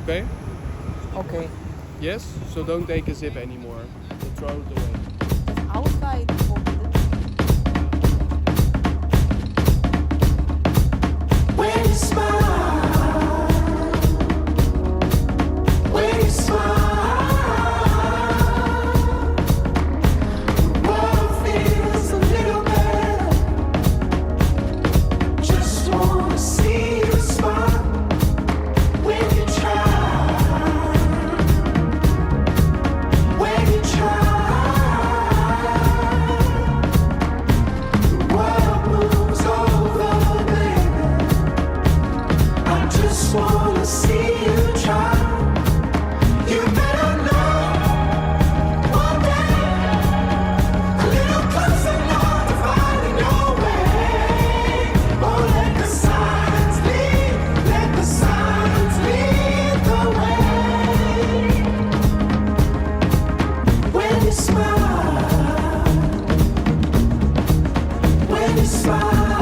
Okay? Okay. Yes? So don't take a sip anymore. So throw it away. Outside forbidden. When you smile, when you smile, the world feels a little better. Just wanna see you smile when you try, when you try. The world moves over, baby. I just wanna see you try. You better know one day, a little closer now to finding your way. Oh, let the signs lead the way. When you smile, when you smile,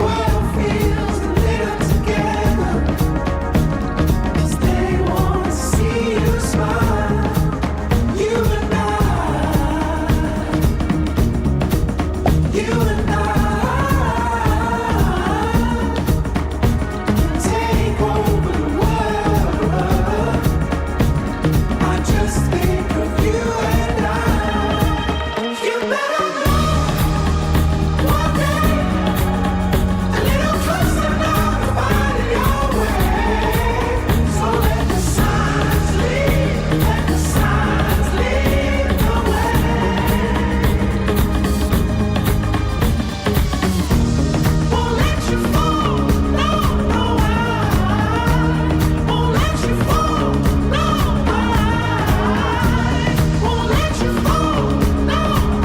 world feels a little together. 'Cause they wanna see you smile. You and I, you and I can take over the world. I just think of you and I. You better know one day, a little closer now to finding your way. So let the signs lead the way. Won't let you fall, no, no, I won't let you fall, no, I won't let you fall, no, I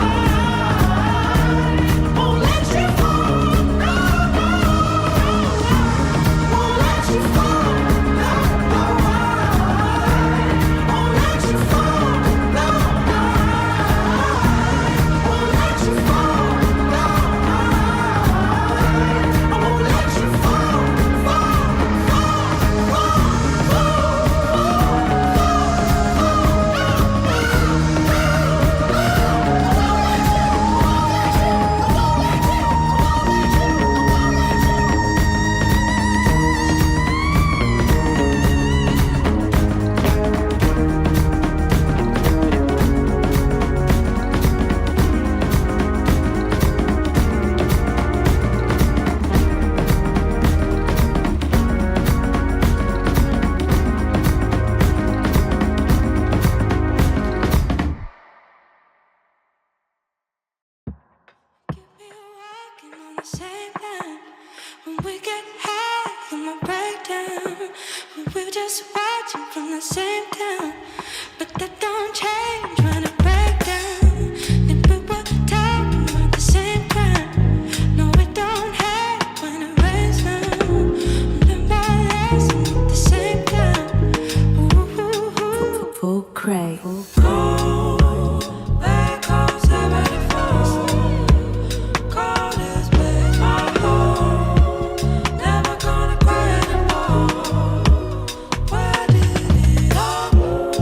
won't let you fall, no, no, won't let you fall, no, no, won't let you fall, no, won't let you fall, no, I won't let you fall, We were walking on the same line. When we get high, in my breakdown. We were just watching from the same town. But that don't change when I break down. And we were talking about the same crime. No, it don't hurt when it rains down. Learn my lesson at the same time. Ooh, ooh, ooh. Full Cray. Back home, 74. Call this place my home. Never gonna cry anymore. Where did it all go?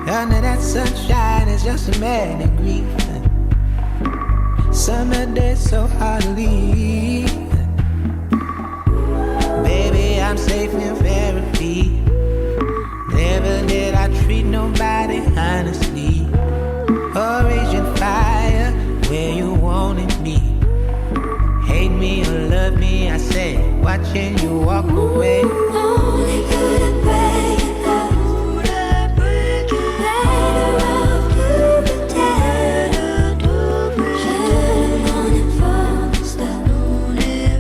Under that sunshine is just a man in grief. Summer days so hard to leave. Baby, I'm safe in therapy. Never did I treat nobody honestly. Or raging fire where you wanted me. Hate me or love me, I said, watching you walk away. Only good at playing love. Better off to pretend. Should've known it from the start. Never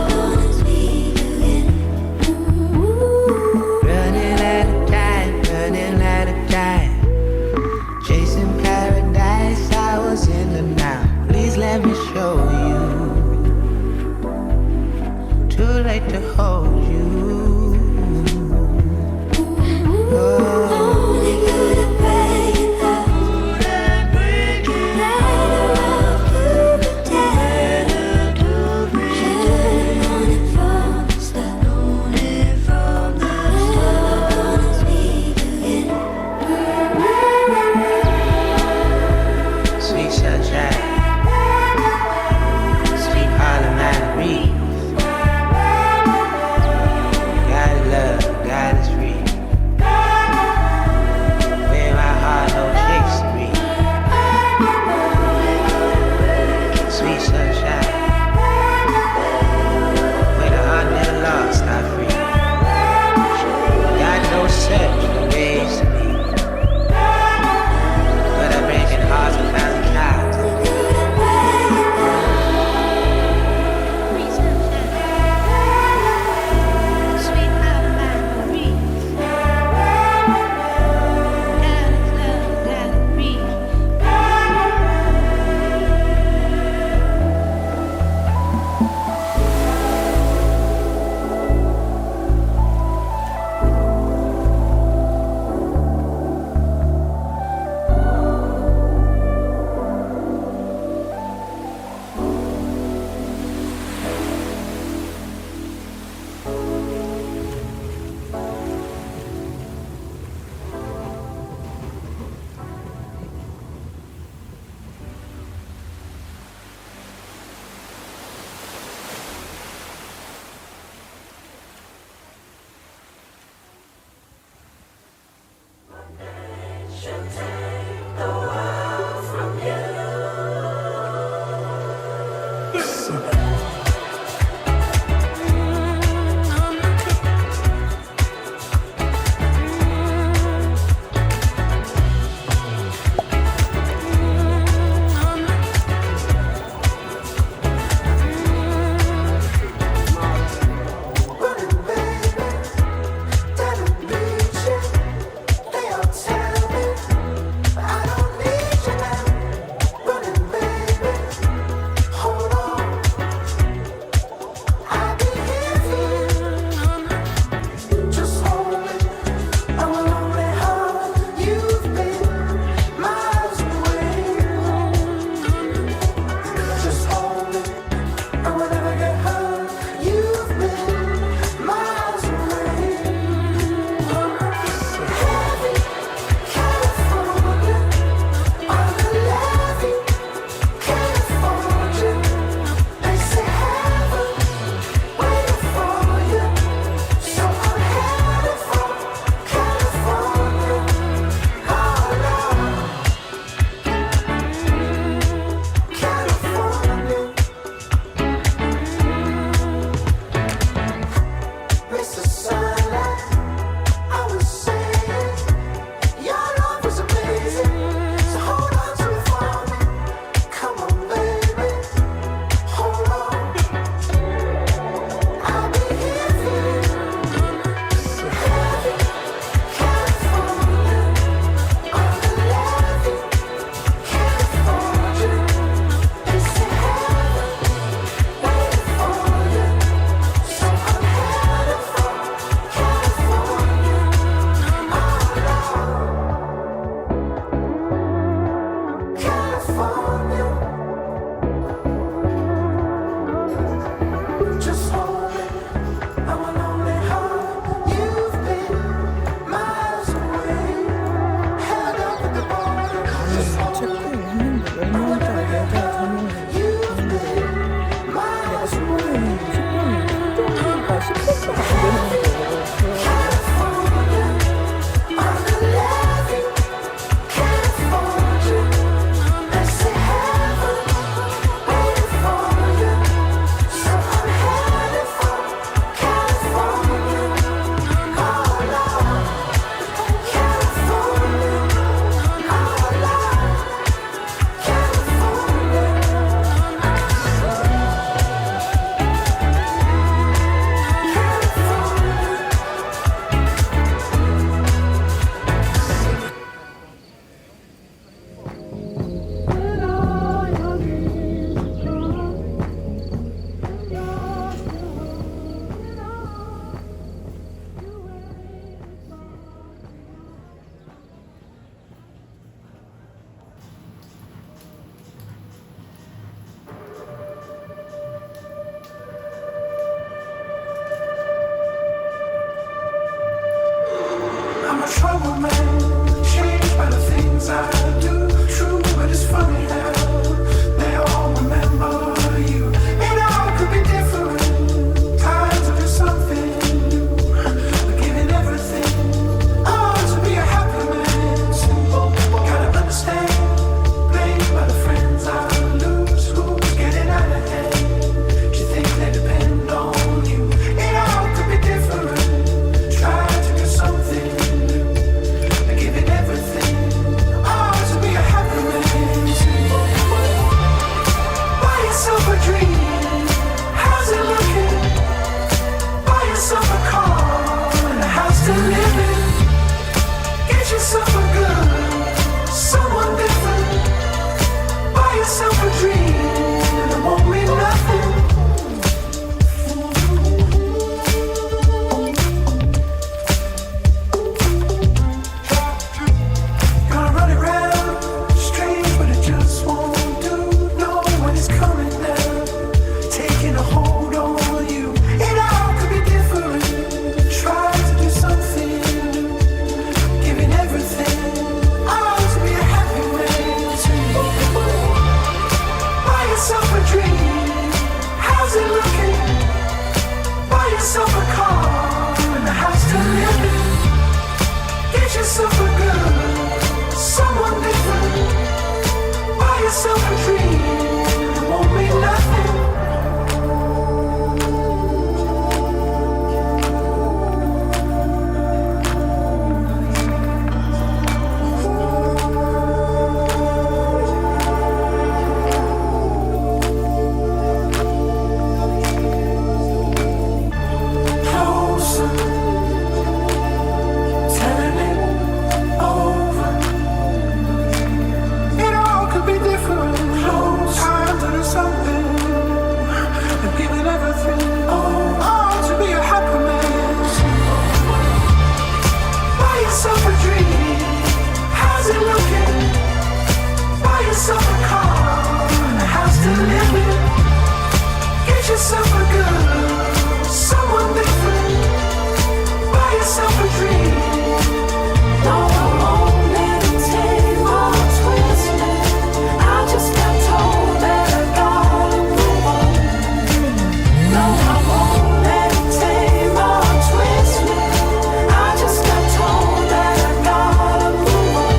gonna speak again. Running out of time, running out of time. Chasing paradise, I was in the now. Please let me show you. Too trouble, man. Changed by the things I do. True, but it's funny how they all remember you. It all could be different. Time to do something new. Giving everything. Oh, to be a happy man. Simple, gotta understand. Blamed by the friends I lose. Who's getting out of hand? Do you think they depend on you? It all could be different. Try to do something new. Giving everything. Oh, to be a happy man. Simple. Buy yourself a dream. How's it looking? Buy yourself a car and a house to live in. Get yourself a girl, someone different. Buy yourself a dream and it won't mean nothing. Gonna run it round, strange but it just won't do. Know when it's coming down, taking a hold on you. It all could be different. Try to do something new, giving everything. Oh, to be a happy man too. Buy yourself a dream. How's it looking? Buy yourself a car and a house to live in. Get yourself a girl, someone different. Buy yourself a dream. It won't mean nothing. Closer, turn it over. It all could be different. Close time to do something and giving everything. Oh, to be a happy man. Buy yourself a dream. How's it looking? Buy yourself a car and a house to live in. Get yourself a girl, someone different. Buy yourself a dream. No, I won't let it take or twist me. I just got told that I gotta move on. No, I won't let it take or twist me. I just got told that I gotta move on.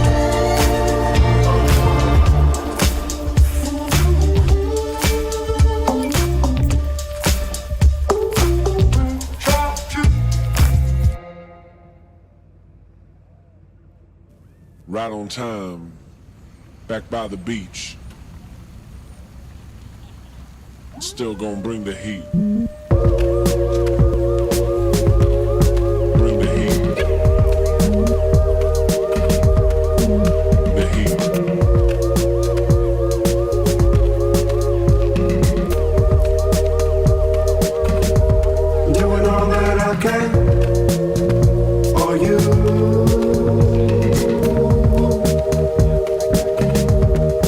Right on time, back by the beach. Still gonna bring the heat. Bring the heat. The heat. Doing all that I can for you.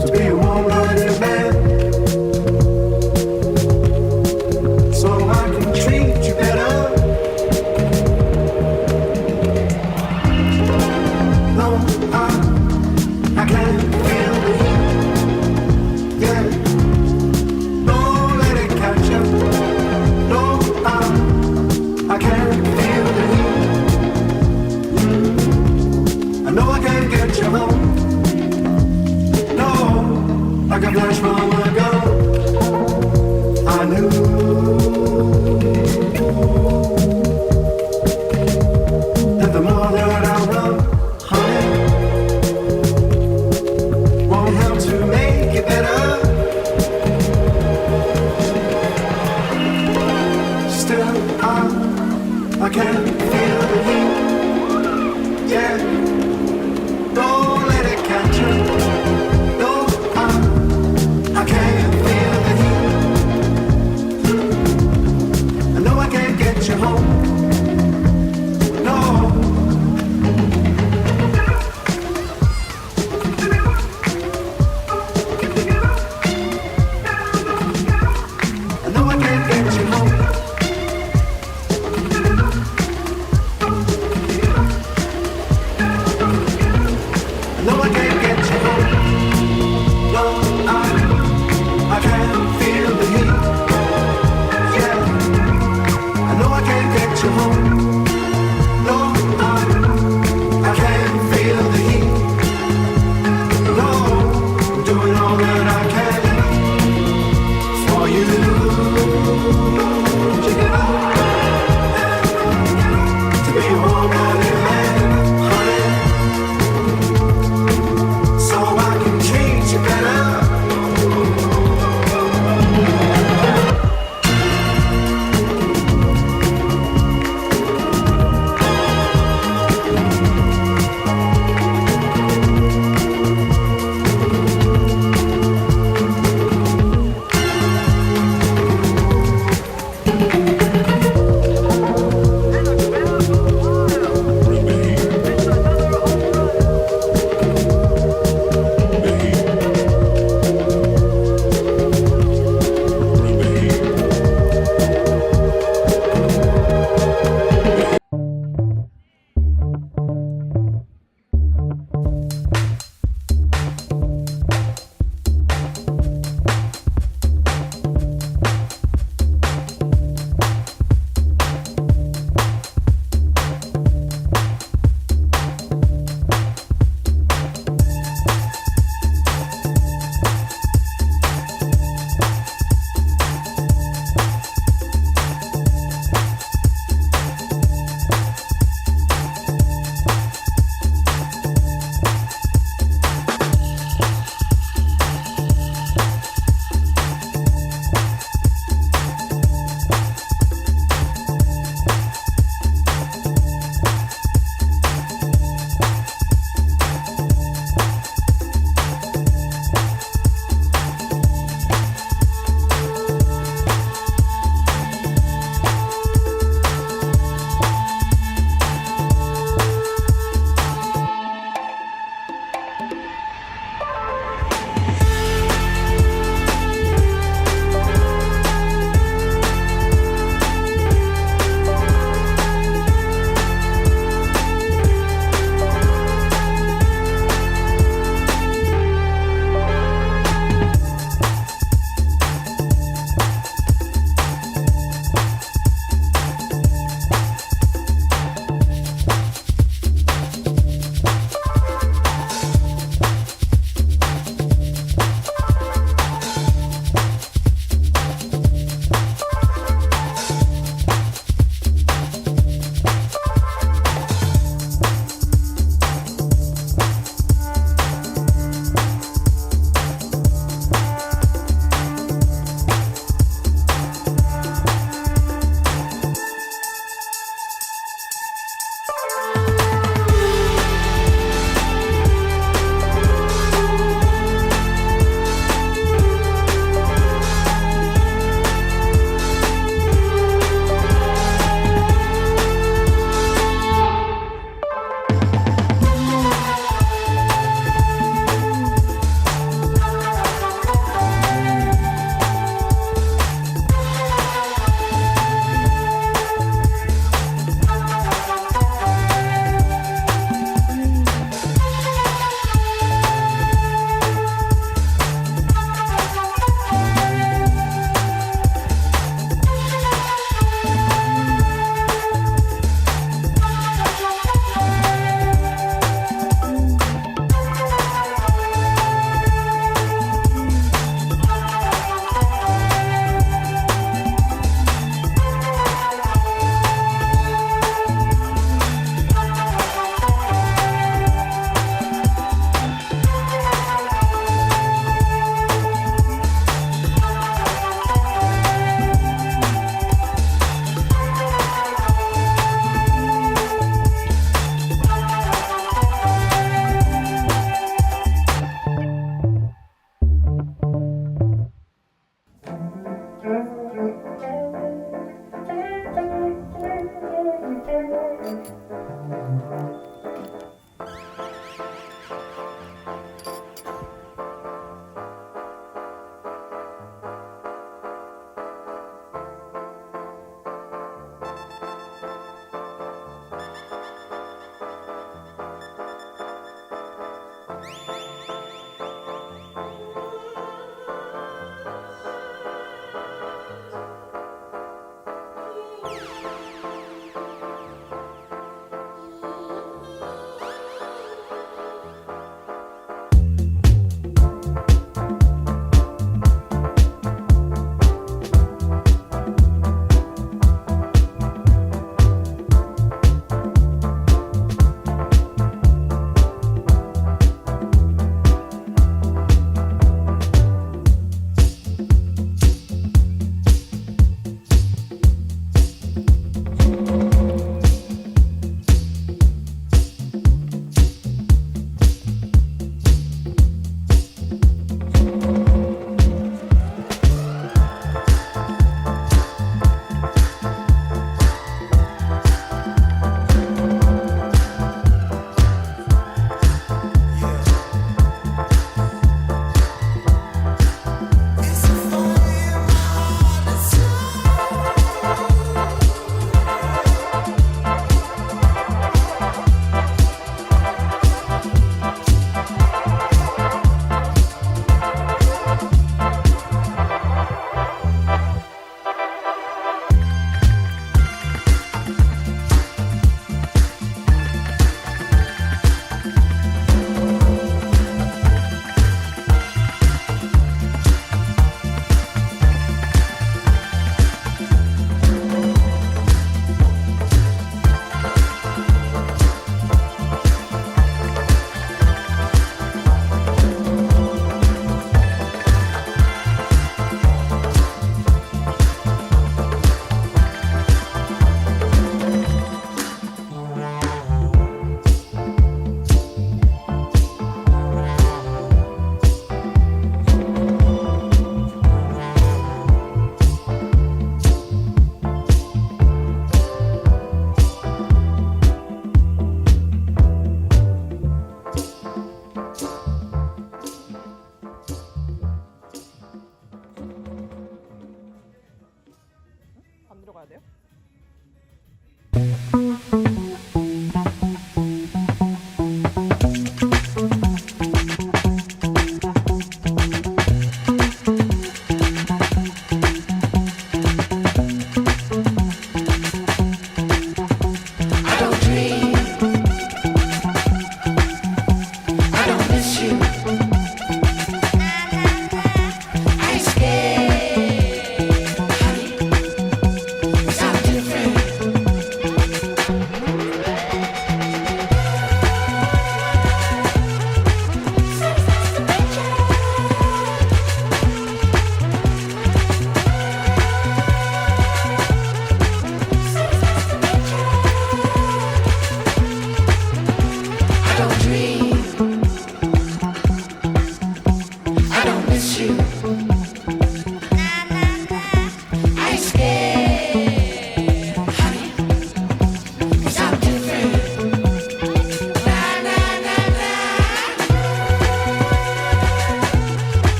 To be a warm-blooded man, so I can treat you better. No, I can't feel the heat. Yeah, don't let it catch you. No, I can't feel the heat. I know I can't get you home. No, like a flash from a gun. I knew that the more that I run, honey, won't help to make it better. Still, I can't feel the heat. Yeah, don't let it catch you. No, I can't feel the heat. I know I can't get you home. No. I know I can't get you home.